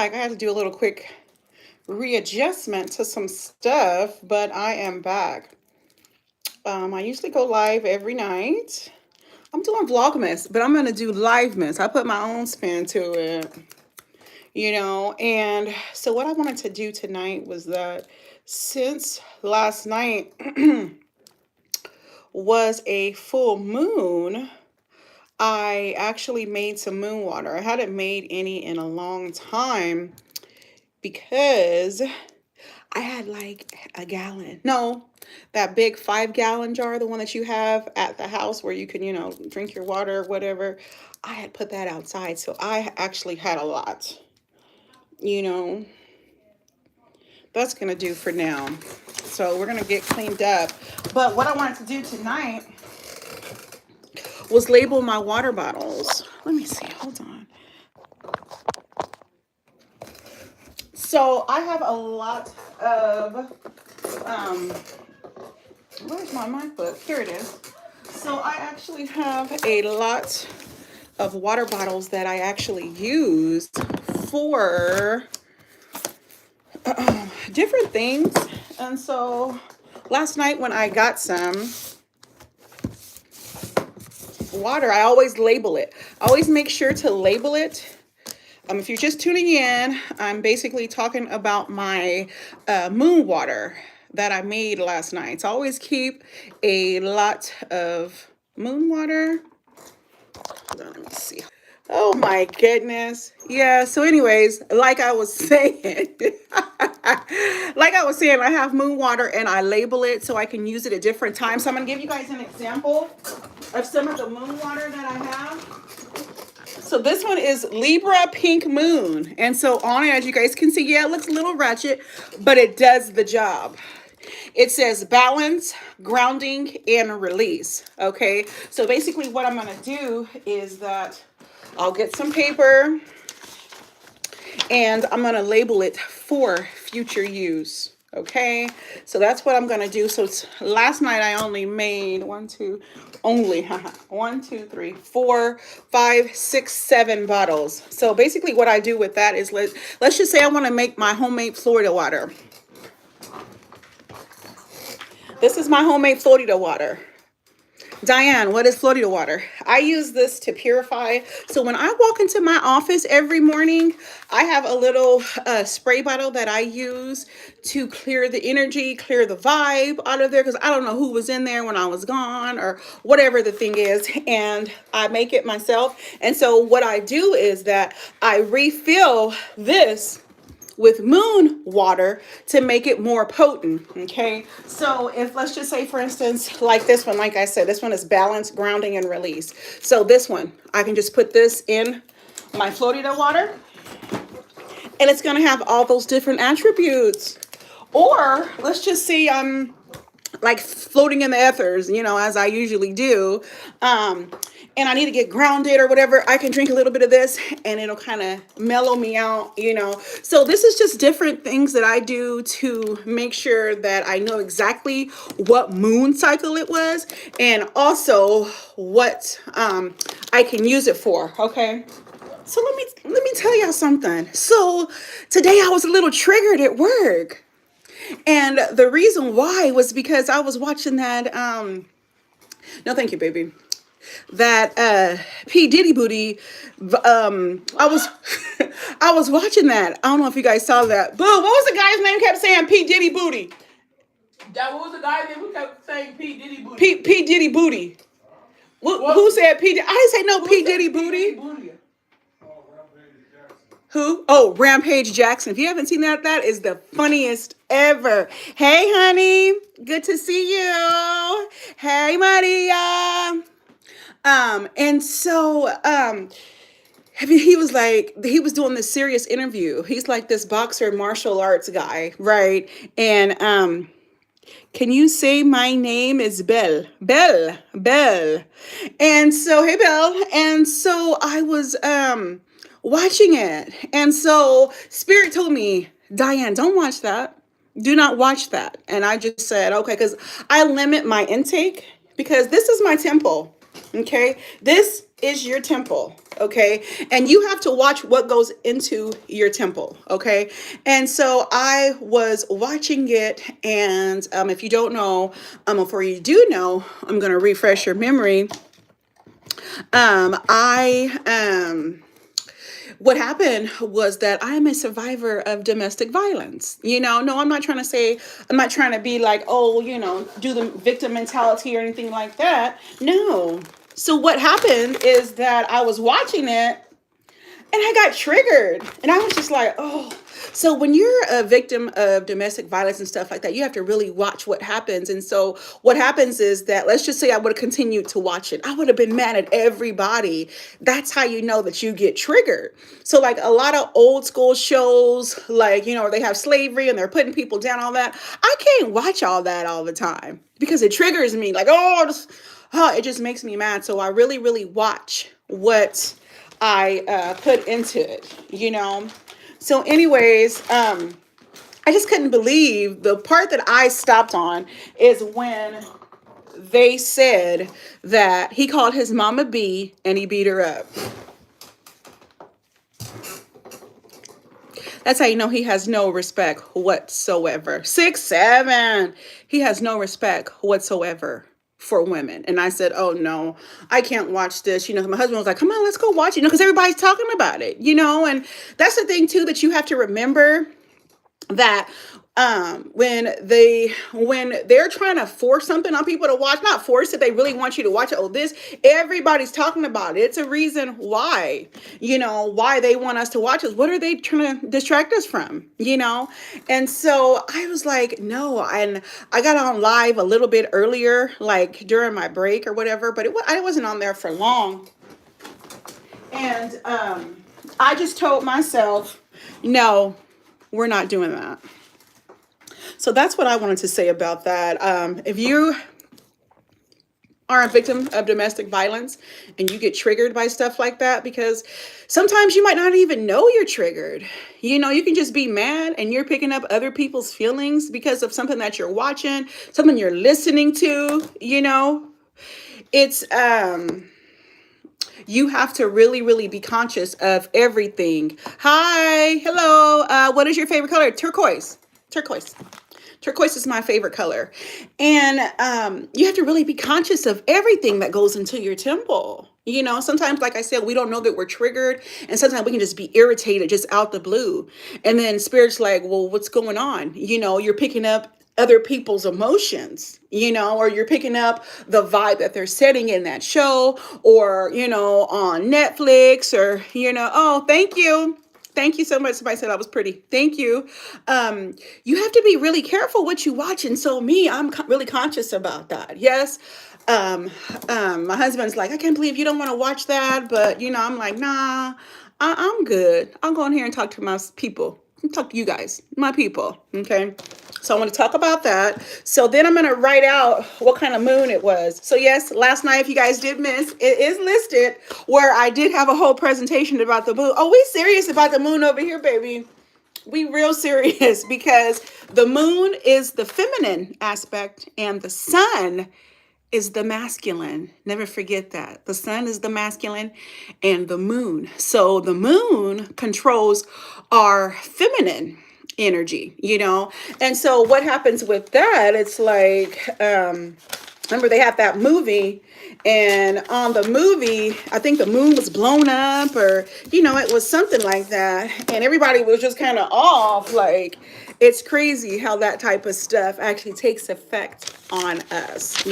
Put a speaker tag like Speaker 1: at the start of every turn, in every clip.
Speaker 1: back. I had to do a little quick readjustment to some stuff, but I am back. I usually go live every night. I'm doing Vlogmas, but I'm gonna do Livemas. I put my own spin to it, And so what I wanted to do tonight was that since last night was a full moon, I actually made some moon water. I hadn't made any in a long time because I had like a gallon. No, that big 5 gallon jar, the one that you have at the house where you can, drink your water or whatever. I had put that outside. So I actually had a lot, you know. That's going to do for now. So we're going to get cleaned up. But what I wanted to do tonight was label my water bottles. Let me see. Hold on. So I have a lot of, where's my MacBook? Here it is. So I actually have a lot of water bottles that I actually use for different things. And so last night when I got some water, I always label it. I always make sure to label it. If you're just tuning in, I'm basically talking about my moon water that I made last night. So I always keep a lot of moon water. Hold on, let me see. Oh my goodness. Yeah, so anyways, like I was saying, I have moon water and I label it so I can use it at different times. So I'm going to give you guys an example of some of the moon water that I have. So this one is Libra Pink Moon. And so on it, as you guys can see, yeah, it looks a little ratchet, but it does the job. It says balance, grounding, and release. Okay, so basically what I'm going to do is that I'll get some paper and I'm going to label it for future use. Okay, so that's what I'm going to do. So last night I only made 1, 2, 3, 4, 5, 6, 7 bottles. So basically what I do with that is let's just say I want to make my homemade Florida water. This is my homemade Florida water. Diane, what is Florida water? I use this to purify. So when I walk into my office every morning, I have a little spray bottle that I use to clear the energy, clear the vibe out of there, because I don't know who was in there when I was gone or whatever the thing is, and I make it myself. And so what I do is that I refill this with moon water to make it more potent. Okay, so if let's just say, for instance, like this one, like I said, this one is balance, grounding, and release. So this one, I can just put this in my Florida water and it's going to have all those different attributes. Or let's just say I'm like floating in the ethers, as I usually do, and I need to get grounded or whatever, I can drink a little bit of this and it'll kind of mellow me out, So this is just different things that I do to make sure that I know exactly what moon cycle it was and also what I can use it for, okay? So let me tell y'all something. So today I was a little triggered at work. And the reason why was because I was watching that, no, thank you, baby. That P. Diddy booty. I was I was watching that. I don't know if you guys saw that. Boo, what was the guy's name kept saying P. Diddy booty?
Speaker 2: What was the guy's name who kept saying P. Diddy booty?
Speaker 1: P. Diddy booty. Who said P. I didn't say no P. Diddy booty. Who? Oh, Rampage Jackson. If you haven't seen that, that is the funniest ever. Hey, honey. Good to see you. Hey, Maria. And so, he was doing this serious interview. He's like this boxer martial arts guy, right? And, can you say my name is Belle? Belle. And so, hey, Belle. And so I was, watching it. And so Spirit told me, Diane, don't watch that. Do not watch that. And I just said, okay, because I limit my intake because this is my temple. Okay, this is your temple. Okay, and you have to watch what goes into your temple. Okay, and so I was watching it, and if you don't know, before you do know, I'm gonna refresh your memory. I What happened was that I'm a survivor of domestic violence. No, I'm not trying to be like, oh, do the victim mentality or anything like that. No. So what happened is that I was watching it and I got triggered. And I was just like, oh. So when you're a victim of domestic violence and stuff like that, you have to really watch what happens. And so what happens is that, let's just say I would have continued to watch it. I would have been mad at everybody. That's how you know that you get triggered. So like a lot of old school shows, like, they have slavery and they're putting people down, all that. I can't watch all that all the time because it triggers me. Like, it just makes me mad. So I really, really watch what I put into it. So anyways, I just couldn't believe the part that I stopped on is when they said that he called his mama B and he beat her up. That's how you know he has no respect whatsoever. 6'7". He has no respect whatsoever for women. And I said, oh no, I can't watch this. My husband was like, come on, let's go watch it. Because everybody's talking about it, and that's the thing too, that you have to remember that when they're trying to force something on people to watch, not force it, they really want you to watch it. Oh, this, everybody's talking about it. It's a reason why, why they want us to watch this. What are they trying to distract us from, And so I was like, no. And I got on live a little bit earlier, like during my break or whatever, but I wasn't on there for long. And I just told myself, no, we're not doing that. So that's what I wanted to say about that. If you are a victim of domestic violence and you get triggered by stuff like that, because sometimes you might not even know you're triggered. You can just be mad and you're picking up other people's feelings because of something that you're watching, something you're listening to, It's you have to really, really be conscious of everything. Hi, hello. What is your favorite color? Turquoise. Turquoise is my favorite color. And you have to really be conscious of everything that goes into your temple. Sometimes, like I said, we don't know that we're triggered. And sometimes we can just be irritated just out the blue. And then Spirit's like, well, what's going on? You're picking up other people's emotions, or you're picking up the vibe that they're setting in that show or, on Netflix or, oh, thank you. Thank you so much. Somebody said I was pretty. Thank you. You have to be really careful what you watch. And so I'm really conscious about that. Yes. My husband's like, I can't believe you don't want to watch that. But, I'm like, nah, I'm good. I'll go in here and talk to my people. Talk to you guys, my people. Okay. So I want to talk about that. So then I'm going to write out what kind of moon it was. So yes, last night, if you guys did miss, it is listed where I did have a whole presentation about the moon. Oh, we serious about the moon over here, baby. We real serious because the moon is the feminine aspect and the sun is the masculine. Never forget that. The sun is the masculine and the moon. So the moon controls our feminine energy, And so what happens with that, it's like, remember they have that movie and on the movie, I think the moon was blown up or, it was something like that. And everybody was just kind of off. Like, it's crazy how that type of stuff actually takes effect on us,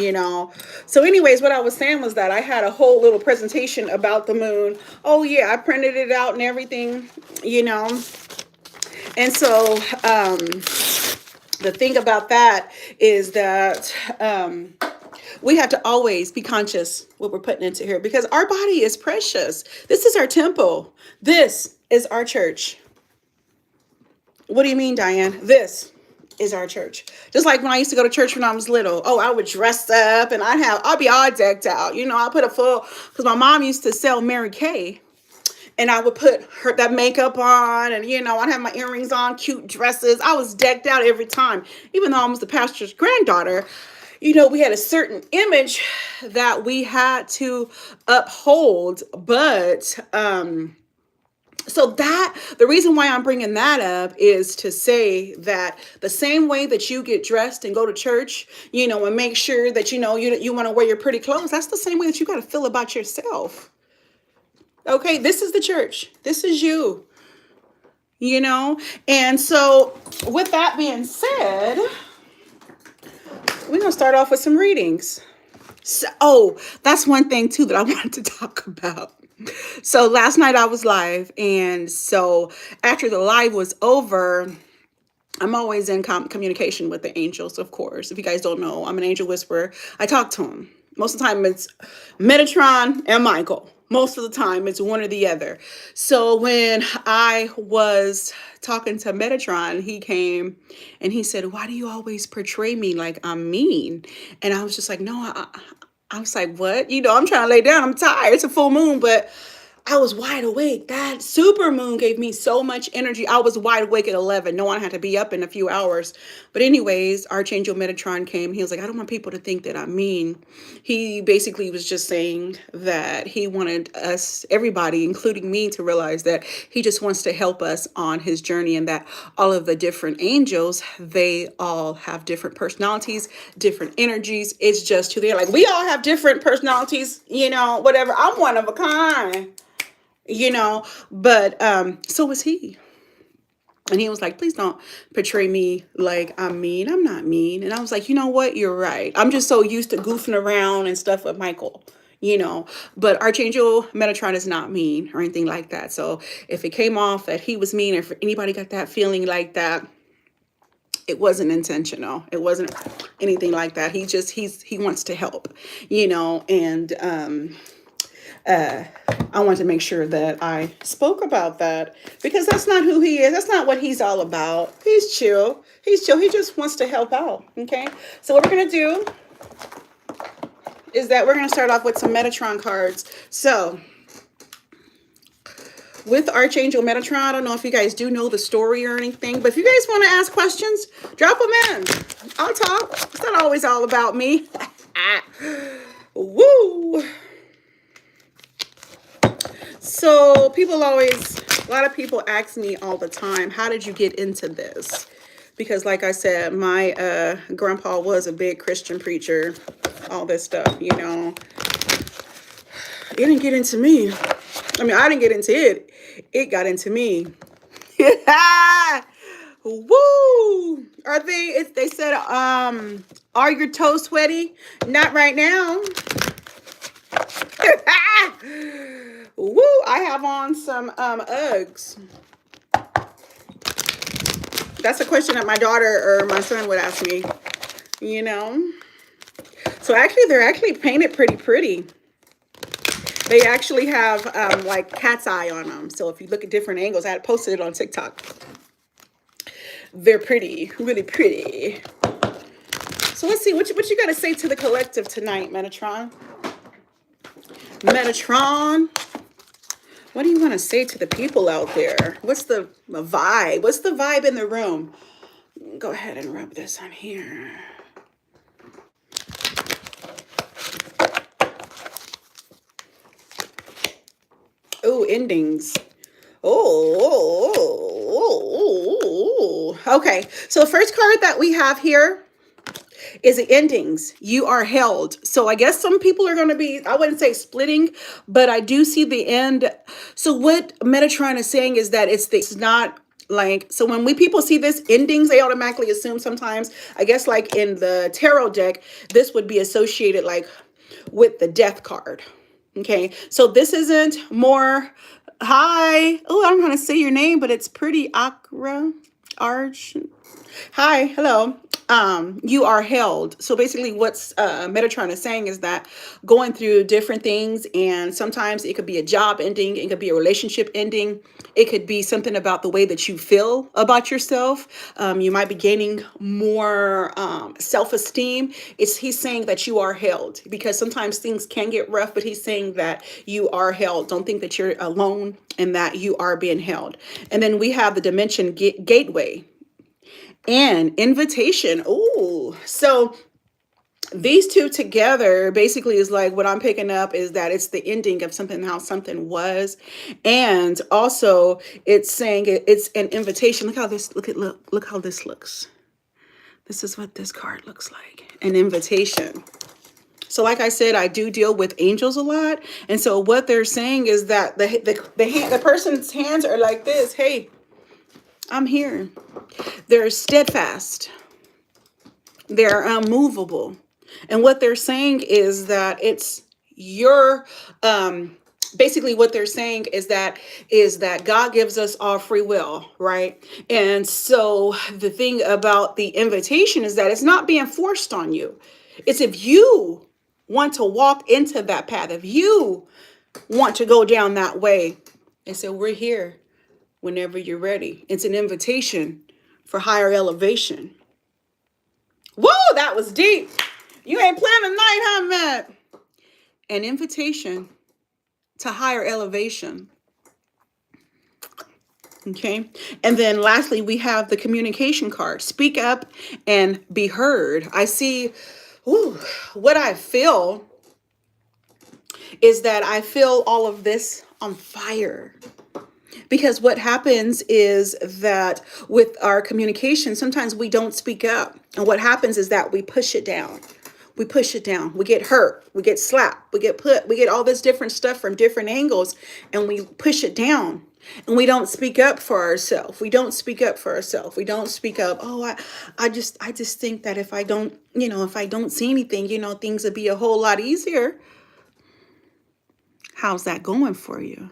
Speaker 1: So anyways, what I was saying was that I had a whole little presentation about the moon. Oh yeah, I printed it out and everything, And so the thing about that is that we have to always be conscious what we're putting into here because our body is precious. This is our temple. This is our church. What do you mean, Diane? This is our church. Just like when I used to go to church when I was little. Oh, I would dress up and I'd be all decked out. I put a full, because my mom used to sell Mary Kay. And I would put that makeup on and, I'd have my earrings on, cute dresses. I was decked out every time. Even though I was the pastor's granddaughter, we had a certain image that we had to uphold. But so that the reason why I'm bringing that up is to say that the same way that you get dressed and go to church, and make sure that you want to wear your pretty clothes, that's the same way that you got to feel about yourself. Okay, this is the church. This is you. And so with that being said, we're going to start off with some readings. So, that's one thing too that I wanted to talk about. So last night I was live, and so after the live was over, I'm always in communication with the angels, of course. If you guys don't know, I'm an angel whisperer. I talk to them. Most of the time it's Metatron and Michael. Most of the time it's one or the other. So when I was talking to Metatron, he came and he said, "Why do you always portray me like I'm mean?" And I was just like, "No, I was like, what? I'm trying to lay down. I'm tired. It's a full moon, but I was wide awake. That super moon gave me so much energy. I was wide awake at 11. No one had to be up in a few hours. But anyways, Archangel Metatron came. He was like, I don't want people to think that I'm mean. He basically was just saying that he wanted us, everybody, including me, to realize that he just wants to help us on his journey, and that all of the different angels, they all have different personalities, different energies. It's just who they're like. We all have different personalities, whatever. I'm one of a kind. But so was he. And he was like, please don't portray me like I'm mean. I'm not mean. And I was like, you know what? You're right. I'm just so used to goofing around and stuff with Michael, But Archangel Metatron is not mean or anything like that. So if it came off that he was mean, or if anybody got that feeling like that, it wasn't intentional. It wasn't anything like that. He wants to help, and I wanted to make sure that I spoke about that, because that's not who he is. That's not what he's all about. He's chill. He's chill. He just wants to help out. Okay. So what we're going to do is that we're going to start off with some Metatron cards. So with Archangel Metatron, I don't know if you guys do know the story or anything, but if you guys want to ask questions, drop them in. I'll talk. It's not always all about me. Woo. So a lot of people ask me all the time, how did you get into this? Because like I said, my grandpa was a big Christian preacher, all this stuff, It didn't get into me. I mean, I didn't get into it. It got into me. Woo! They said, are your toes sweaty? Not right now. Woo! I have on some Uggs. That's a question that my daughter or my son would ask me, So actually, they're actually painted pretty. They actually have like cat's eye on them. So if you look at different angles, I had posted it on TikTok. They're pretty, really pretty. So let's see, what you got to say to the collective tonight, Metatron? Metatron, what do you want to say to the people out there? What's the vibe? What's the vibe in the room? Go ahead and rub this on here. Oh, endings. Oh. Okay. So the first card that we have here is the endings. You are held. So I guess some people are going to be, I wouldn't say splitting, but I do see the end. So what Metatron is saying is that it's not like, so when people see this endings, they automatically assume sometimes, I guess like in the tarot deck, this would be associated like with the death card. Okay. So this isn't more, hi. Oh, I don't know how to say your name, but it's pretty Arch. Hi. Hello. You are held. So basically what's Metatron is saying is that going through different things, and sometimes it could be a job ending, it could be a relationship ending, it could be something about the way that you feel about yourself. You might be gaining more self-esteem. He's saying that you are held, because sometimes things can get rough, but he's saying that you are held. Don't think that you're alone, and that you are being held. And then we have the dimension gateway and invitation. Ooh, so these two together basically is like what I'm picking up is that it's the ending of something, how something was. And also it's saying it's an invitation. Look how this, look how this looks. This is what this card looks like, an invitation. So like I said, I do deal with angels a lot. And so what they're saying is that the person's hands are like this. Hey, I'm here. They're steadfast. They're unmovable. And what they're saying is that it's your basically what they're saying is that God gives us all free will, right? And so the thing about the invitation is that it's not being forced on you. It's if you want to walk into that path, if you want to go down that way. And so we're here whenever you're ready. It's an invitation for higher elevation. Whoa, that was deep. You ain't playing tonight, huh, Matt? An invitation to higher elevation. Okay. And then lastly, we have the communication card. Speak up and be heard. I see, what I feel is that I feel all of this on fire. Because what happens is that with our communication, sometimes we don't speak up. And what happens is that we push it down. We push it down. We get hurt. We get slapped. We get all this different stuff from different angles, and we push it down. And we don't speak up for ourselves. We don't speak up for ourselves. We don't speak up. Oh, I just think that if I don't, if I don't see anything, things would be a whole lot easier. How's that going for you?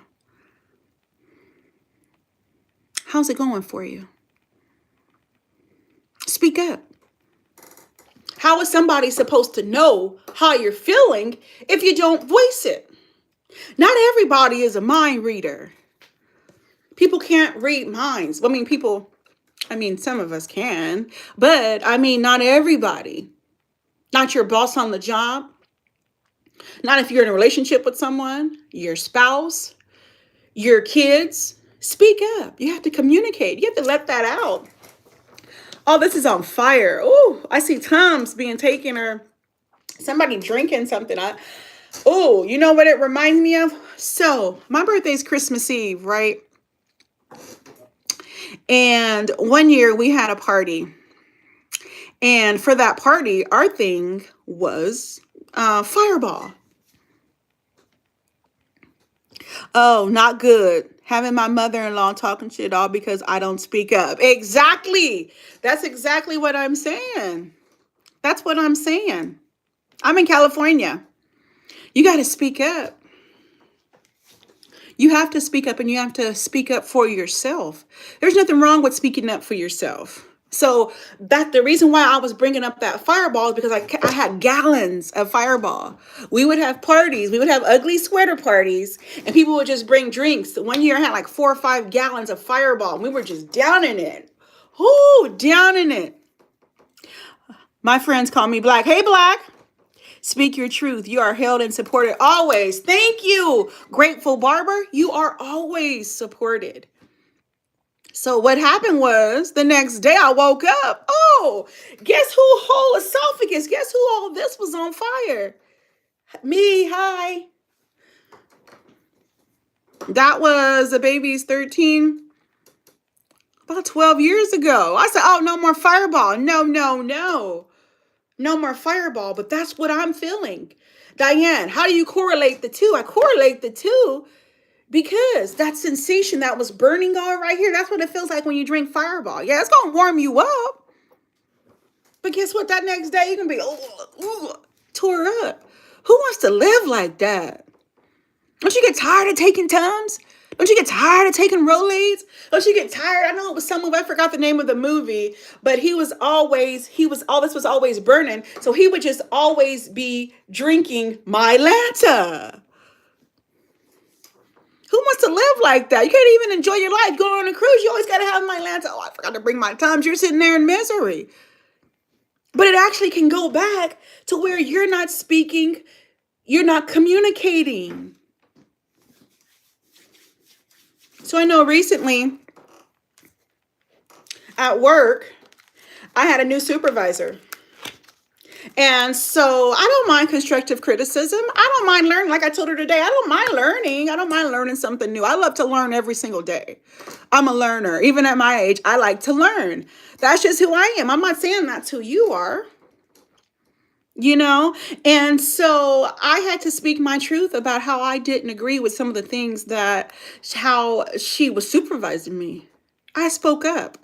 Speaker 1: How's it going for you? Speak up. How is somebody supposed to know how you're feeling if you don't voice it? Not everybody is a mind reader. People can't read minds. Some of us can, but not everybody. Not your boss on the job. Not if you're in a relationship with someone, your spouse, your kids. Speak up. You have to communicate. You have to let that out. Oh, this is on fire. Oh, I see Tums being taken or somebody drinking something. You know what it reminds me of? So my birthday's Christmas Eve, right? And one year we had a party. And for that party, our thing was Fireball. Oh, not good. Having my mother-in-law talking shit all because I don't speak up. Exactly. That's exactly what I'm saying. That's what I'm saying. I'm in California. You got to speak up. You have to speak up, and you have to speak up for yourself. There's nothing wrong with speaking up for yourself. So that's the reason why I was bringing up that Fireball is because I had gallons of Fireball. We would have parties. We would have ugly sweater parties, and people would just bring drinks. One year I had like 4 or 5 gallons of Fireball, and we were just downing it. Downing it. My friends call me Black. Hey, Black. Speak your truth. You are held and supported always. Thank you, Grateful Barber. You are always supported. So what happened was the next day I woke up. Oh, guess who whole esophagus? Guess who all this was on fire? Me, hi. That was a baby's 13, about 12 years ago. I said, oh, no more Fireball. No. No more Fireball, but that's what I'm feeling. Diane, how do you correlate the two? I correlate the two because that sensation that was burning all right here, that's what it feels like when you drink Fireball. Yeah, it's going to warm you up. But guess what? That next day, you're going to be tore up. Who wants to live like that? Don't you get tired of taking Tums? Don't you get tired of taking Rolaids? Don't you get tired? I know it was some movie. I forgot the name of the movie, but all this was always burning. So he would just always be drinking my Lanta. Who wants to live like that? You can't even enjoy your life. Going on a cruise, you always got to have my Lanta. Oh, I forgot to bring my Tums. You're sitting there in misery. But it actually can go back to where you're not speaking, you're not communicating. So I know recently at work, I had a new supervisor. And so I don't mind constructive criticism. I don't mind learning. Like I told her today, I don't mind learning. I don't mind learning something new. I love to learn every single day. I'm a learner. Even at my age, I like to learn. That's just who I am. I'm not saying that's who you are, you know? And so I had to speak my truth about how I didn't agree with some of the things that, how she was supervising me. I spoke up.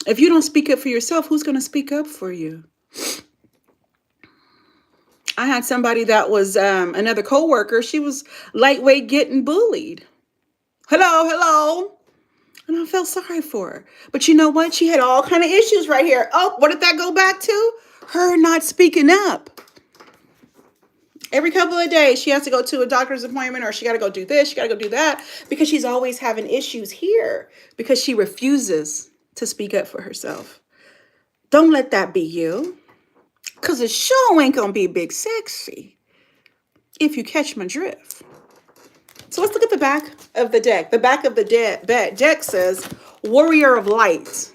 Speaker 1: If you don't speak up for yourself, who's going to speak up for you? I had somebody that was another coworker. She was lightweight getting bullied. Hello, hello. And I felt sorry for her. But you know what? She had all kind of issues right here. Oh, what did that go back to? Her not speaking up. Every couple of days, she has to go to a doctor's appointment, or she got to go do this, she got to go do that, because she's always having issues here because she refuses to speak up for herself. Don't let that be you, because the show ain't going to be big sexy, if you catch my drift. So let's look at the back of the deck. The back of the deck says, Warrior of Light.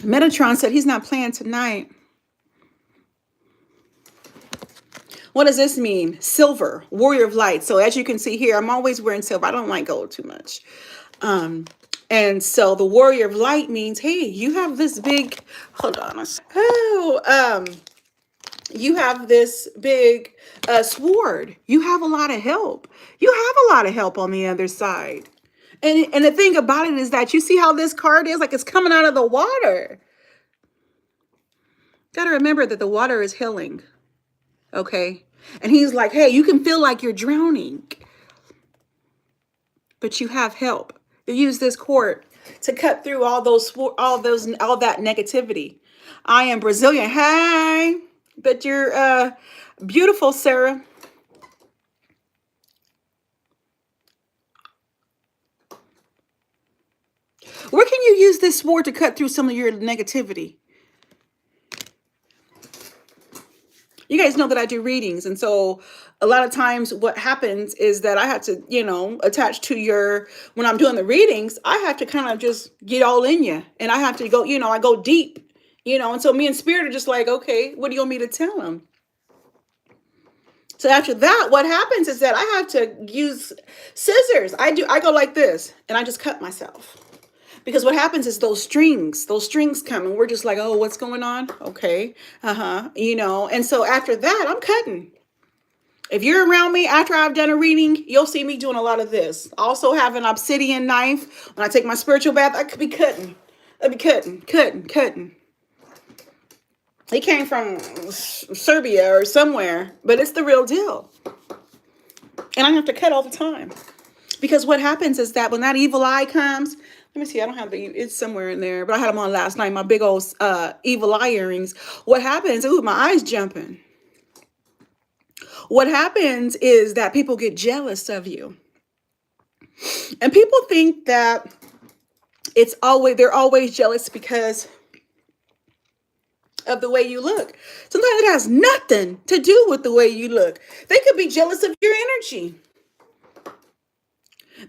Speaker 1: Metatron said he's not playing tonight. What does this mean? Silver, Warrior of Light. So as you can see here, I'm always wearing silver. I don't like gold too much. And so the Warrior of Light means, hey, you have this big, hold on a second. Oh, you have this big sword. You have a lot of help. You have a lot of help on the other side. And the thing about it is that you see how this card is like it's coming out of the water. Got to remember that the water is healing. Okay. And he's like, hey, you can feel like you're drowning, but you have help. You use this cord to cut through all that negativity. I am Brazilian. Hey, but you're beautiful, Sarah. Where can you use this sword to cut through some of your negativity? You guys know that I do readings. And so a lot of times what happens is that I have to, attach to when I'm doing the readings, I have to kind of just get all in you. And I have to go, I go deep, and so me and Spirit are just like, okay, what do you want me to tell them? So after that, what happens is that I have to use scissors. I go like this and I just cut myself. Because what happens is those strings come and we're just like, oh, what's going on? Okay. And so after that, I'm cutting. If you're around me after I've done a reading, you'll see me doing a lot of this. I also have an obsidian knife. When I take my spiritual bath, I could be cutting. I'd be cutting. He came from Serbia or somewhere, but it's the real deal. And I have to cut all the time. Because what happens is that when that evil eye comes, let me see, I don't have it's somewhere in there, but I had them on last night, my big old evil eye earrings. What happens, my eye's jumping. What happens is that people get jealous of you. And people think that they're always jealous because of the way you look. Sometimes it has nothing to do with the way you look. They could be jealous of your energy.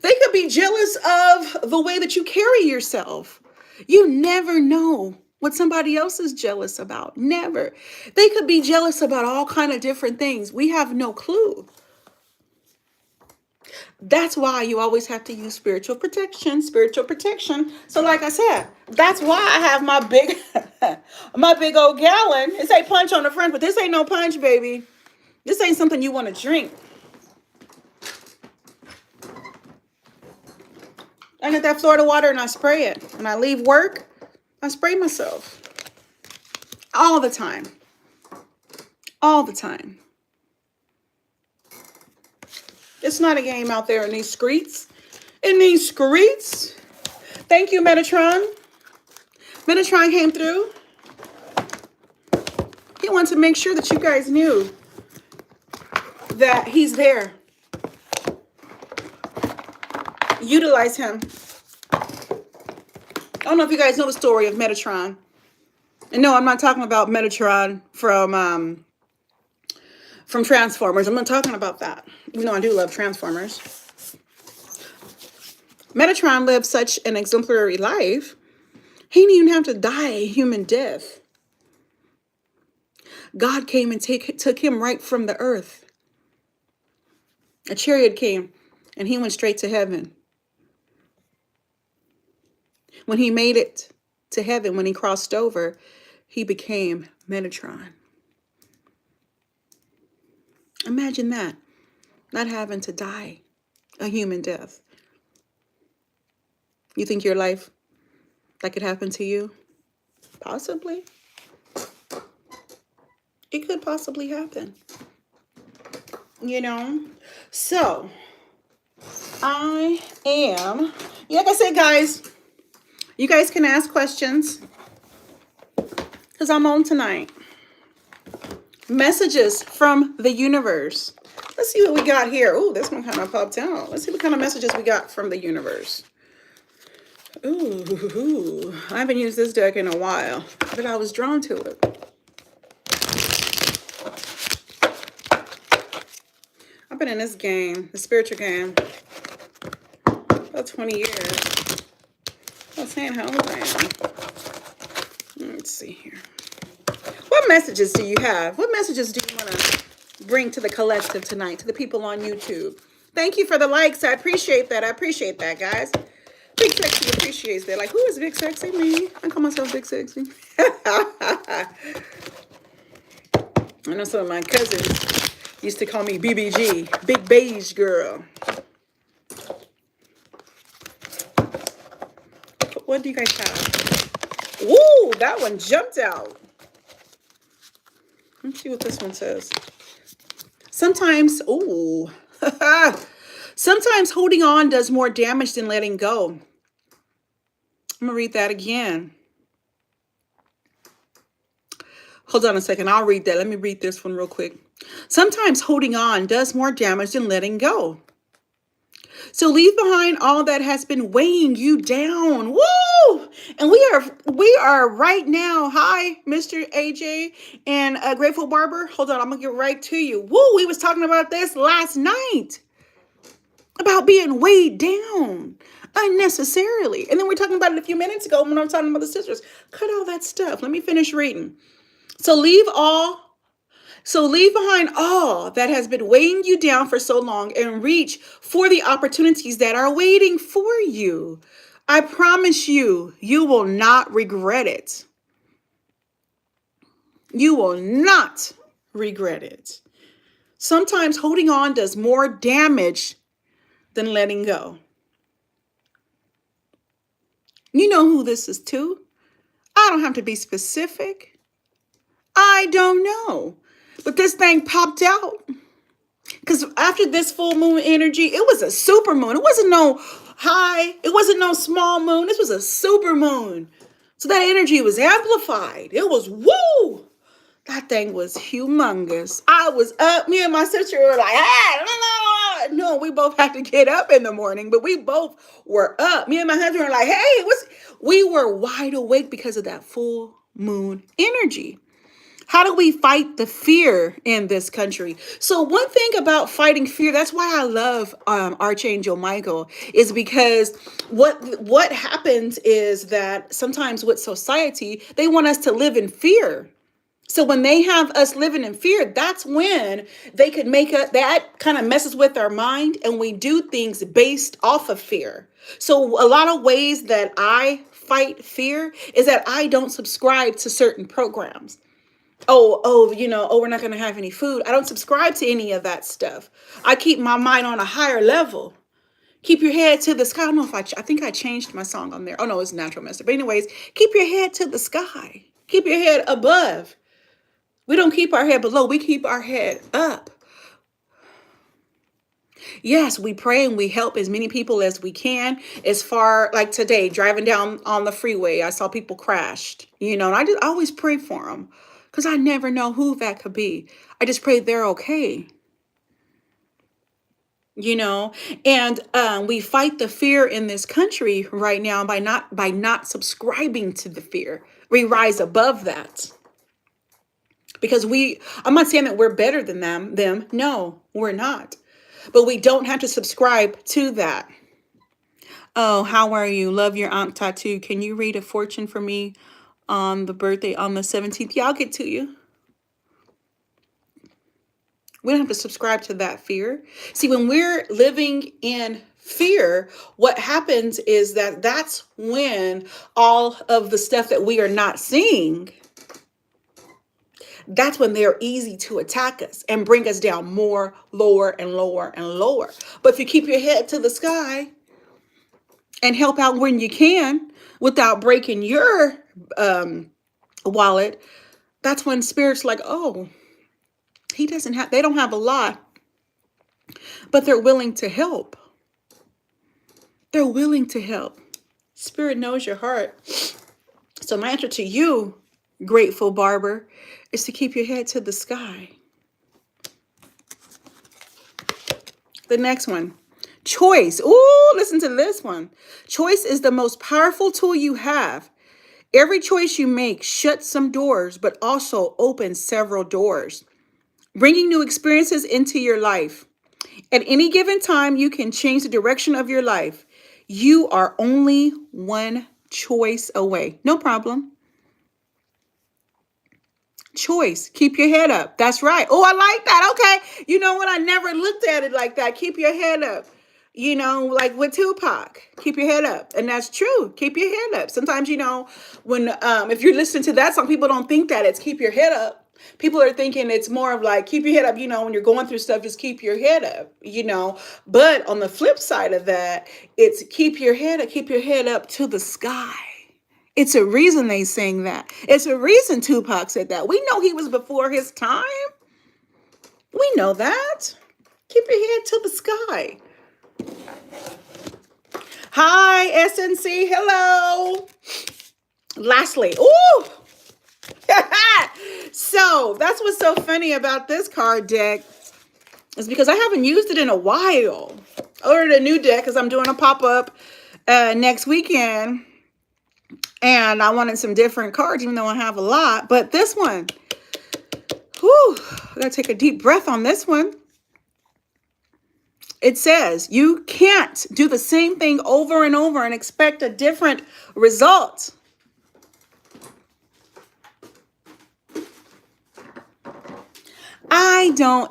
Speaker 1: They could be jealous of the way that you carry yourself. You never know what somebody else is jealous about. Never. They could be jealous about all kind of different things. We have no clue. That's why you always have to use spiritual protection. So like I said, that's why I have my big, my big old gallon. It say punch on the front, but this ain't no punch, baby. This ain't something you want to drink. I get that Florida water and I spray it. When I leave work, I spray myself. All the time. All the time. It's not a game out there in these streets. Thank you, Metatron. Metatron came through. He wanted to make sure that you guys knew that he's there. Utilize him. I don't know if you guys know the story of Metatron. And no, I'm not talking about Metatron from Transformers. I'm not talking about that. Even though I do love Transformers. Metatron lived such an exemplary life. He didn't even have to die a human death. God came and took him right from the earth. A chariot came and he went straight to heaven. When he made it to heaven, when he crossed over, he became Metatron. Imagine that, not having to die a human death. You think your life, that could happen to you? Possibly. It could possibly happen. So I am, like I said, guys, you guys can ask questions because I'm on tonight. Messages from the universe. Let's see what we got here. Oh, this one kind of popped out. Let's see what kind of messages we got from the universe. Ooh, I haven't used this deck in a while, but I was drawn to it. I've been in this game, the spiritual game, about 20 years. I'm saying how old I am. Let's see here. What messages do you have? What messages do you want to bring to the collective tonight, to the people on YouTube? Thank you for the likes. I appreciate that. I appreciate that, guys. Big Sexy appreciates that. Like, who is Big Sexy? Me. I call myself Big Sexy. I know some of my cousins used to call me BBG, Big Beige Girl. What do you guys have? Ooh, that one jumped out. Let's see what this one says. Sometimes holding on does more damage than letting go. I'm going to read that again. Hold on a second. I'll read that. Let me read this one real quick. Sometimes holding on does more damage than letting go. So leave behind all that has been weighing you down. Woo! And we are right now. Hi, Mr. AJ and Grateful Barber. Hold on, I'm gonna get right to you. Woo! We was talking about this last night. About being weighed down unnecessarily. And then we're talking about it a few minutes ago when I was talking about the sisters. Cut all that stuff. Let me finish reading. So leave behind all that has been weighing you down for so long and reach for the opportunities that are waiting for you. I promise you, you will not regret it. You will not regret it. Sometimes holding on does more damage than letting go. You know who this is to. I don't have to be specific. I don't know. But this thing popped out. Because after this full moon energy, it was a super moon. It wasn't no high. It wasn't no small moon. This was a super moon. So that energy was amplified. It was woo. That thing was humongous. I was up. Me and my sister were like, hey, no, we both had to get up in the morning, but we both were up. Me and my husband were like, hey, we were wide awake because of that full moon energy. How do we fight the fear in this country? So one thing about fighting fear, that's why I love Archangel Michael, is because what happens is that sometimes with society, they want us to live in fear. So when they have us living in fear, that's when they could make us, that kind of messes with our mind and we do things based off of fear. So a lot of ways that I fight fear is that I don't subscribe to certain programs. We're not going to have any food. I don't subscribe to any of that stuff. I keep my mind on a higher level. Keep your head to the sky. I don't know if I think I changed my song on there. Oh, no, it's Natural Master. But anyways, keep your head to the sky. Keep your head above. We don't keep our head below. We keep our head up. Yes, we pray and we help as many people as we can. As far like today, driving down on the freeway, I saw people crashed, and I always pray for them because I never know who that could be. I just pray they're okay. And we fight the fear in this country right now by not subscribing to the fear. We rise above that. Because I'm not saying that we're better than them. No, we're not. But we don't have to subscribe to that. Oh, how are you? Love your aunt tattoo. Can you read a fortune for me on the birthday on the 17th? Yeah, I'll get to you. We don't have to subscribe to that fear. See, when we're living in fear, what happens is that that's when all of the stuff that we are not seeing, that's when they're easy to attack us and bring us down more, lower and lower and lower. But if you keep your head to the sky and help out when you can without breaking your wallet, that's when spirit's like, oh, they don't have a lot, but they're willing to help. They're willing to help. Spirit knows your heart. So my answer to you, grateful barber, is to keep your head to the sky. The next one, choice. Ooh, listen to this one. Choice is the most powerful tool you have. Every choice you make shuts some doors, but also opens several doors, bringing new experiences into your life. At any given time, you can change the direction of your life. You are only one choice away. No problem. Choice. Keep your head up. That's right. Oh, I like that. Okay. You know what? I never looked at it like that. Keep your head up. You know, like with Tupac, keep your head up. And that's true. Keep your head up. Sometimes, when if you're listening to that song, people don't think that it's keep your head up. People are thinking it's more of like keep your head up, when you're going through stuff, just keep your head up. But on the flip side of that, it's keep your head up to the sky. It's a reason they sing that. It's a reason Tupac said that. We know he was before his time. We know that. Keep your head to the sky. Hi, SNC. Hello. Lastly, ooh. So that's what's so funny about this card deck is because I haven't used it in a while. I ordered a new deck because I'm doing a pop-up next weekend. And I wanted some different cards, even though I have a lot. But this one, whew, I gotta take a deep breath on this one. It says, you can't do the same thing over and over and expect a different result.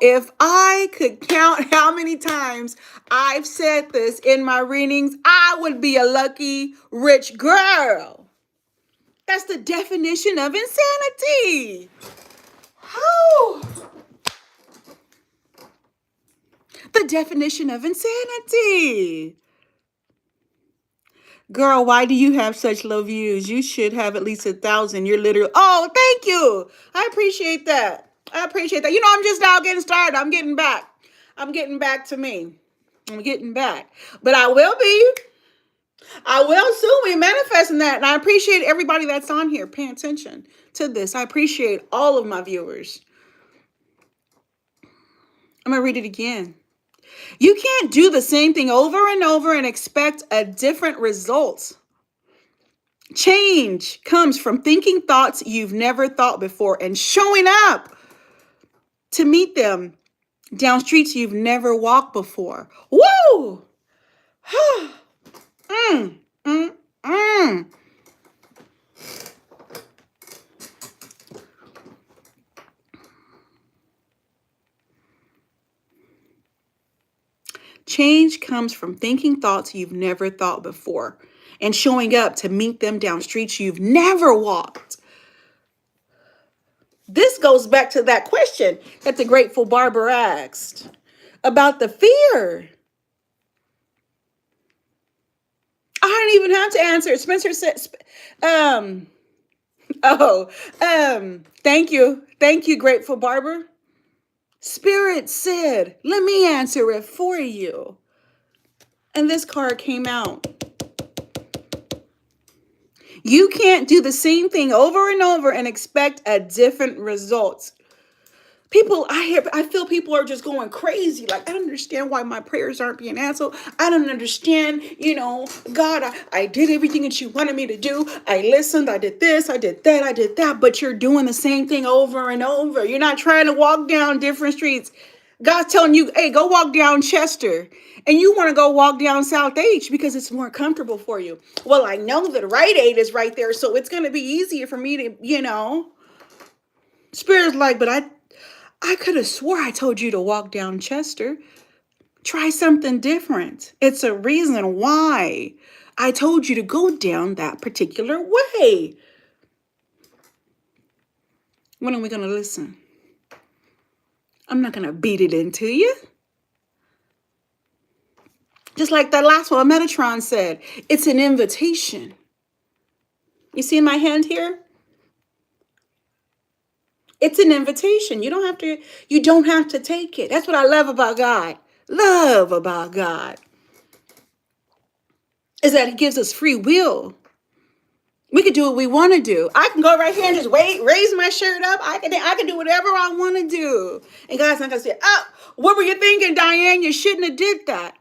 Speaker 1: If I could count how many times I've said this in my readings, I would be a lucky rich girl. That's the definition of insanity. Oh. The definition of insanity. Girl, why do you have such low views? You should have at least 1,000. You're literally, oh, thank you. I appreciate that. I'm just now getting started. I'm getting back. I'm getting back to me. I'm getting back. But I will soon be manifesting that. And I appreciate everybody that's on here paying attention to this. I appreciate all of my viewers. I'm going to read it again. You can't do the same thing over and over and expect a different result. Change comes from thinking thoughts you've never thought before and showing up to meet them down streets you've never walked before. Woo! Change comes from thinking thoughts you've never thought before and showing up to meet them down streets you've never walked. This goes back to that question that the Grateful Barber asked about the fear. I don't even have to answer it. Spencer said, thank you. Thank you, Grateful Barber. Spirit said, let me answer it for you. And this card came out. You can't do the same thing over and over and expect a different result. I feel people are just going crazy. Like, I don't understand why my prayers aren't being answered. I don't understand, God, I did everything that you wanted me to do. I listened, I did this, I did that, but you're doing the same thing over and over. You're not trying to walk down different streets. God's telling you, hey, go walk down Chester. And you want to go walk down South H because it's more comfortable for you. Well, I know that Rite Aid is right there, so it's going to be easier for me to, Spirit's like, but I could have swore I told you to walk down Chester. Try something different. It's a reason why I told you to go down that particular way. When are we going to listen? I'm not going to beat it into you. Just like that last one, Metatron said, it's an invitation. You see my hand here? It's an invitation. You don't have to take it. That's what I love about God. Love about God is that he gives us free will. We can do what we want to do. I can go right here and just raise my shirt up. I can do whatever I want to do. And God's not going to say, oh, what were you thinking, Diane? You shouldn't have did that.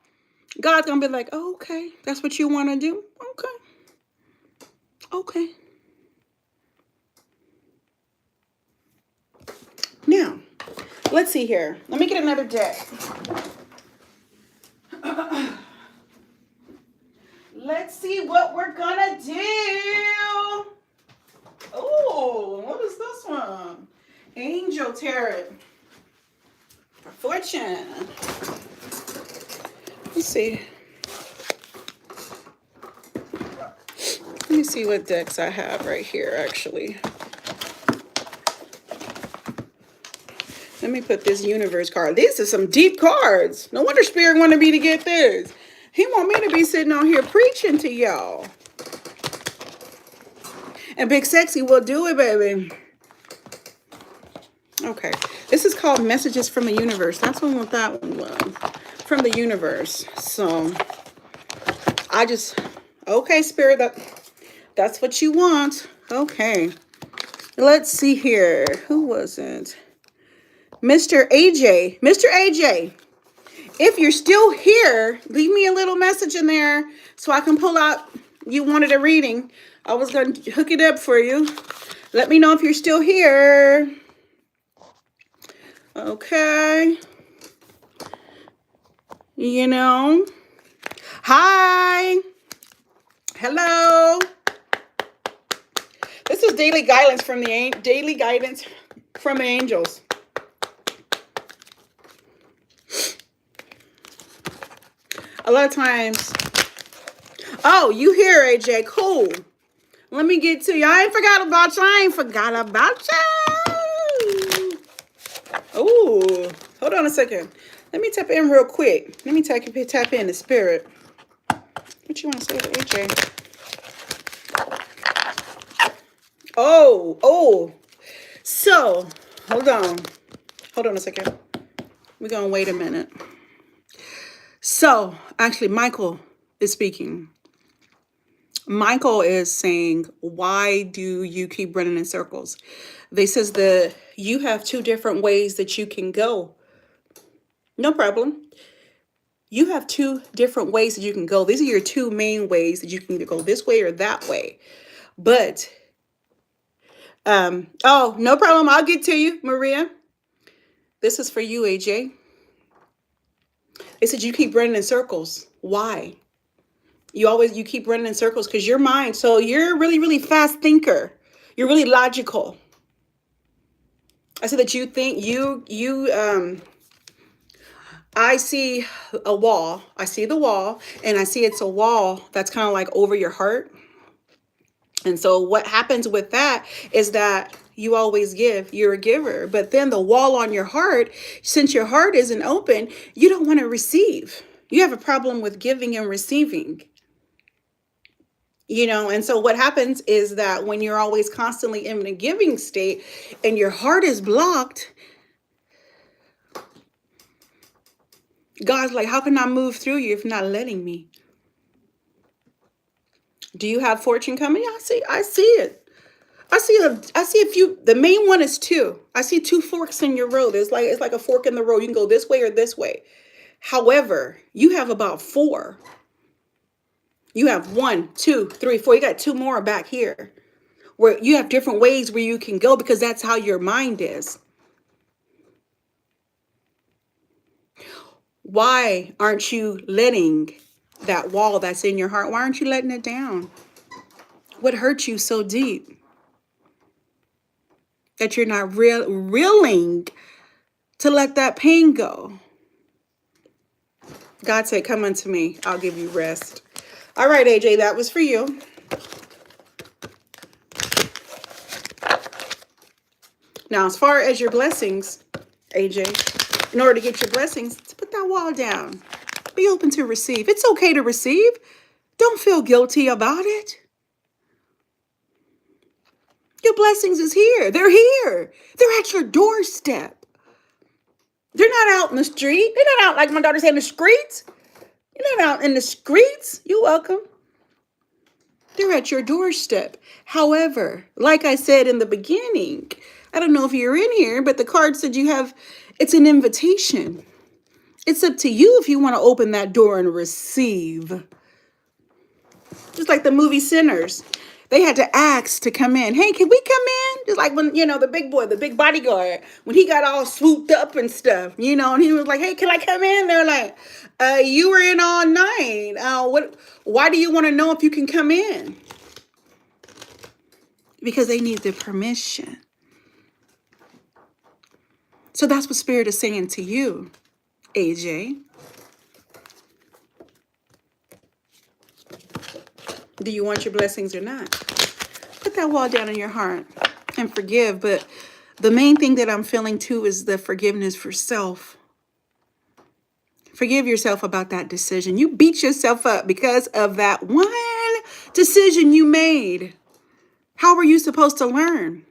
Speaker 1: God's going to be like, oh, okay, that's what you want to do? Okay. Now, let's see here. Let me get another deck. Let's see what we're going to do. Oh, what is this one? Angel Tarot. For fortune. Let's see. Let me see what decks I have right here, actually. Let me put this universe card. These are some deep cards. No wonder Spirit wanted me to get this. He want me to be sitting on here preaching to y'all. And Big Sexy will do it, baby. Okay. This is called Messages from the Universe. That's what that one was. From the universe. So, okay, Spirit, that's what you want. Okay. Let's see here. Who was it? Mr. AJ. Mr. AJ, if you're still here, leave me a little message in there so I can pull out. You wanted a reading. I was going to hook it up for you. Let me know if you're still here. Okay. Hi. Hello. This is daily guidance from the angels. A lot of times. Oh, you here, AJ? Cool. Let me get to you. I ain't forgot about you. Oh, hold on a second. Let me tap in real quick. Let me tap in the Spirit. What you want to say to AJ? Oh. So, hold on a second. We're going to wait a minute. So, actually, Michael is speaking. Michael is saying, why do you keep running in circles? They says that you have two different ways that you can go. No problem. You have two different ways that you can go. These are your two main ways that you can go this way or that way. But, oh, no problem. I'll get to you, Maria. This is for you, AJ. They said you keep running in circles. Why? You keep running in circles because your mind. So you're a really, really fast thinker. You're really logical. I said that you think I see a wall. I see the wall, and I see it's a wall that's kind of like over your heart. And so what happens with that is that you always give. You're a giver. But then the wall on your heart, since your heart isn't open, you don't want to receive. You have a problem with giving and receiving. And so what happens is that when you're always constantly in a giving state and your heart is blocked, God's like, how can I move through you if you're not letting me? Do you have fortune coming? I see it. I see a few. The main one is two. I see two forks in your road. It's like a fork in the road. You can go this way or this way. However, you have about four. You have 1, 2, 3, 4. You got two more back here where you have different ways where you can go because that's how your mind is. Why aren't you letting that wall that's in your heart, why aren't you letting it down? What hurt you so deep that you're not willing to let that pain go? God said, come unto me, I'll give you rest. All right, AJ, that was for you. Now, as far as your blessings, AJ, in order to get your blessings, put that wall down. Be open to receive. It's okay to receive. Don't feel guilty about it. Your blessings is here. They're here. They're at your doorstep. They're not out in the street. They're not out, like my daughter said, in the streets. You're not out in the streets. You're welcome. They're at your doorstep. However, like I said in the beginning, I don't know if you're in here, but the card said you have, it's an invitation. It's up to you if you want to open that door and receive. Just like the movie Sinners. They had to ask to come in. Hey, can we come in? Just like when, the big boy, the big bodyguard, when he got all swooped up and stuff, and he was like, hey, can I come in? They're like, you were in all night. Why do you want to know if you can come in? Because they need the permission. So that's what Spirit is saying to you, AJ. Do you want your blessings or not? Put that wall down in your heart and forgive. But the main thing that I'm feeling too is the forgiveness for self. Forgive yourself about that decision. You beat yourself up because of that one decision you made. How were you supposed to learn?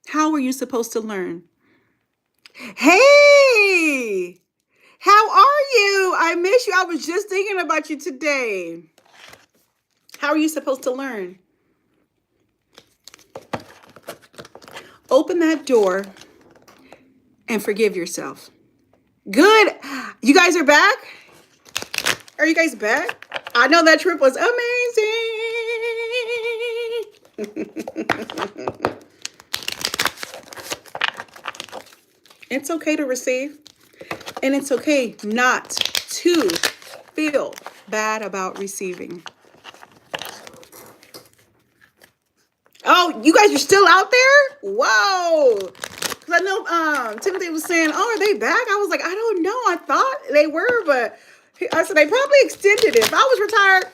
Speaker 1: How were you supposed to learn? Hey, how are you? I miss you. I was just thinking about you today. How are you supposed to learn? Open that door and forgive yourself. Good. You guys are back? Are you guys back? I know that trip was amazing. It's okay to receive. And it's okay not to feel bad about receiving. Oh, you guys are still out there? Whoa. I know Timothy was saying, oh, are they back? I was like, I don't know. I thought they were, but I said they probably extended it. If I was retired,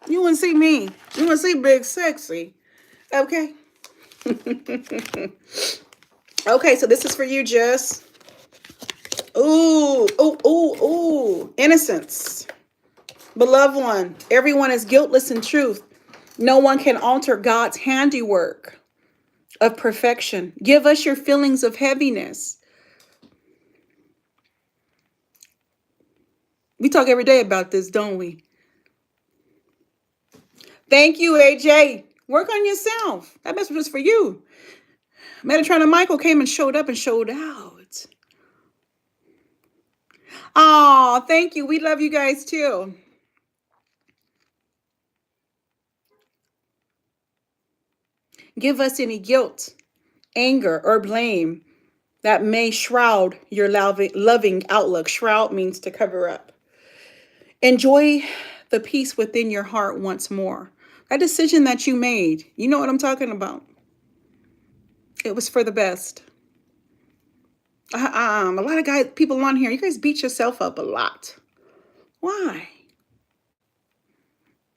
Speaker 1: you wouldn't see me. You wouldn't see Big Sexy. Okay. Okay, so this is for you, Jess. Ooh, ooh, ooh, ooh. Innocence. Beloved one, everyone is guiltless in truth. No one can alter God's handiwork of perfection. Give us your feelings of heaviness. We talk every day about this, don't we? Thank you, AJ. Work on yourself. That message was for you. Metatron and Michael came and showed up and showed out. Oh, thank you. We love you guys too. Give us any guilt, anger, or blame that may shroud your loving outlook. Shroud means to cover up. Enjoy the peace within your heart once more. That decision that you made, you know what I'm talking about. It was for the best. A lot of people on here, you guys beat yourself up a lot. Why?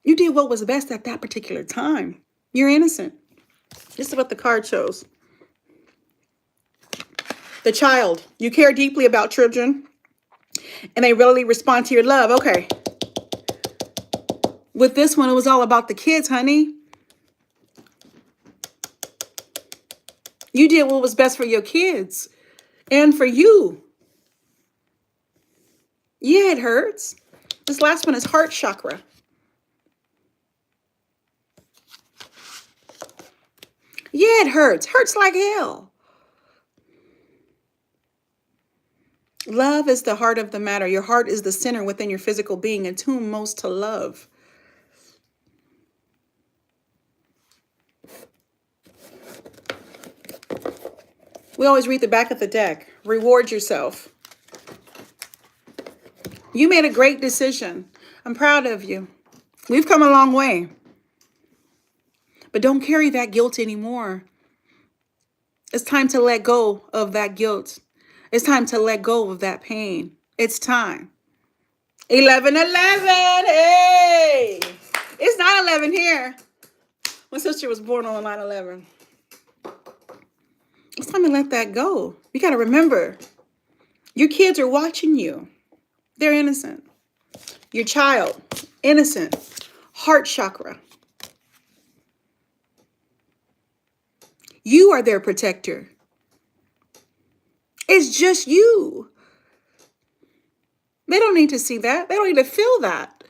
Speaker 1: You did what was best at that particular time. You're innocent. This is what the card shows. The child. You care deeply about children, and they readily respond to your love. Okay. With this one, it was all about the kids, honey. You did what was best for your kids and for you. Yeah, it hurts. This last one is heart chakra. Yeah, it hurts. Hurts like hell. Love is the heart of the matter. Your heart is the center within your physical being, attuned most to love. We always read the back of the deck. Reward yourself. You made a great decision. I'm proud of you. We've come a long way. But don't carry that guilt anymore. It's time to let go of that guilt. It's time to let go of that pain. It's time. 11/11. Hey! It's 9/11 here. My sister was born on 9/11. It's time to let that go. You got to remember, your kids are watching you. They're innocent. Your child, innocent. Heart chakra. You are their protector. It's just you. They don't need to see that. They don't need to feel that.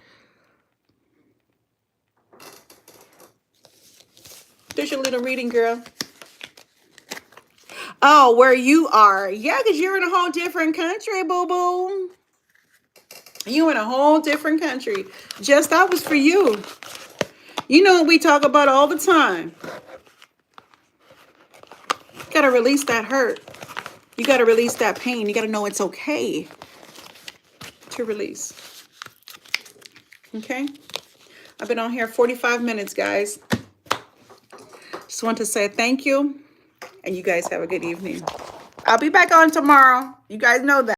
Speaker 1: There's your little reading, girl. Oh, where you are. Yeah, because you're in a whole different country, boo-boo. You in a whole different country. Just that was for you. You know what we talk about all the time. You got to release that hurt. You got to release that pain. You got to know it's okay to release. Okay? I've been on here 45 minutes, guys. Just want to say thank you. And you guys have a good evening. I'll be back on tomorrow. You guys know that.